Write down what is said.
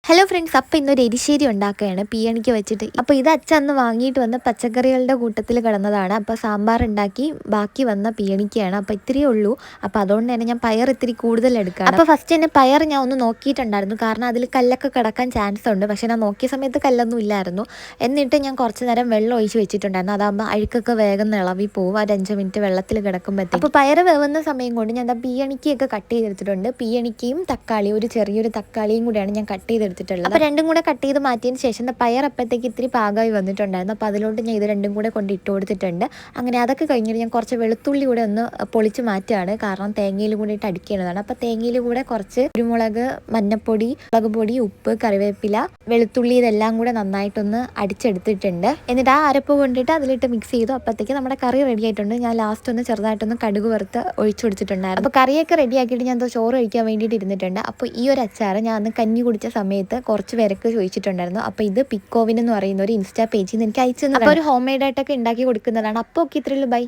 Hello friends, അപ്പോൾ ഇന്നൊരു എരിശ്ശേരി ഉണ്ടാക്കുകയാണ് പീയണിക്ക് വെച്ചിട്ട്. അപ്പോൾ ഇത് അച്ഛൻ അന്ന് വാങ്ങിയിട്ട് വന്ന പച്ചക്കറികളുടെ കൂട്ടത്തിൽ കിടന്നതാണ്. അപ്പോൾ സാമ്പാർ ഉണ്ടാക്കി ബാക്കി വന്ന പീയണിക്കാണ്. അപ്പോൾ ഇത്തിരിയേ ഉള്ളൂ. അപ്പോൾ അതുകൊണ്ട് തന്നെ ഞാൻ പയർ ഇത്തിരി കൂടുതൽ എടുക്കുകയാണ്. അപ്പോൾ ഫസ്റ്റ് തന്നെ പയർ ഞാൻ ഒന്ന് നോക്കിയിട്ടുണ്ടായിരുന്നു, കാരണം അതിൽ കല്ലൊക്കെ കിടക്കാൻ ചാൻസ് ഉണ്ട്. പക്ഷേ ഞാൻ നോക്കിയ സമയത്ത് കല്ലൊന്നും ഇല്ലായിരുന്നു. എന്നിട്ട് ഞാൻ കുറച്ച് നേരം വെള്ളം ഒഴിച്ച് വെച്ചിട്ടുണ്ടായിരുന്നു. അതാകുമ്പോൾ അഴുക്കൊക്കെ വേഗം ഇളവി പോകും. ഒരു 5 മിനിറ്റ് വെള്ളത്തിൽ കിടക്കുമ്പോഴത്തേക്ക്. അപ്പോൾ പയർ വേവുന്ന സമയം കൊണ്ട് ഞാൻ പീയണിക്കൊക്കെ കട്ട് ചെയ്തെടുത്തിട്ടുണ്ട്. പീയണിക്കയും തക്കാളി, ഒരു ചെറിയൊരു തക്കാളിയും കൂടിയാണ് ഞാൻ കട്ട് ചെയ്തെടുത്തിട്ടുള്ളത്. അപ്പോൾ രണ്ടും കൂടെ കട്ട് ചെയ്ത് മാറ്റിയതിന് ശേഷം പയർ അപ്പോഴത്തേക്ക് ഇത്തിരി പാകമായി വന്നിട്ടുണ്ടായിരുന്നു. അപ്പോൾ അതിലോട്ട് ഞാൻ ഇത് രണ്ടും കൂടെ കൊണ്ട് ഇട്ട് കൊടുത്തിട്ടുണ്ട്. അങ്ങനെ അതൊക്കെ കഴിഞ്ഞിട്ട് ഞാൻ കുറച്ച് വെളുത്തുള്ളി കൂടെ ഒന്ന് പൊളിച്ച് മാറ്റുകയാണ്, കാരണം തേങ്ങയിൽ കൂടെ ഇട്ട് അടിക്കേണ്ടതാണ്. അപ്പോൾ തേങ്ങയിൽ കൂടെ കുറച്ച് കുരുമുളക്, മഞ്ഞപ്പൊടി, മുളക് പൊടി, ഉപ്പ്, കറിവേപ്പില, വെളുത്തുള്ളി ഇതെല്ലാം കൂടെ നന്നായിട്ടൊന്ന് അടിച്ചെടുത്തിട്ടുണ്ട്. എന്നിട്ട് ആ അരപ്പ് കൊണ്ടിട്ട് അതിലിട്ട് മിക്സ് ചെയ്തു. അപ്പോഴത്തേക്ക് നമ്മുടെ കറി റെഡി ആയിട്ടുണ്ട്. ഞാൻ ലാസ്റ്റ് ഒന്ന് ചെറുതായിട്ടൊന്ന് കടുക് വറുത്ത് ഒഴിച്ചു കൊടുത്തിട്ടുണ്ടായിരുന്നു. അപ്പോൾ കറിയൊക്കെ റെഡി ആക്കിയിട്ട് ഞാൻ ചോറ് കഴിക്കാൻ വേണ്ടിയിട്ട് ഇരുന്നിട്ടുണ്ട്. അപ്പോൾ ഈ ഒരു അച്ചാറ് ഞാൻ അന്ന് കഞ്ഞി കുടിച്ച സമയത്ത് കുറച്ച് പേരൊക്കെ ചോദിച്ചിട്ടുണ്ടായിരുന്നു. അപ്പോൾ ഇത് പിക്കോവിൻ എന്ന് പറയുന്ന ഒരു ഇൻസ്റ്റാ പേജിൽ നിന്ന് എനിക്ക് അയച്ചു തന്നെ. അപ്പോൾ ഒരു ഹോം മെയ്ഡ് ആയിട്ടൊക്കെ ഉണ്ടാക്കി കൊടുക്കുന്നതാണ്. അപ്പോൾ ഒക്കെ ഇത്രയുള്ളൂ. ബൈ.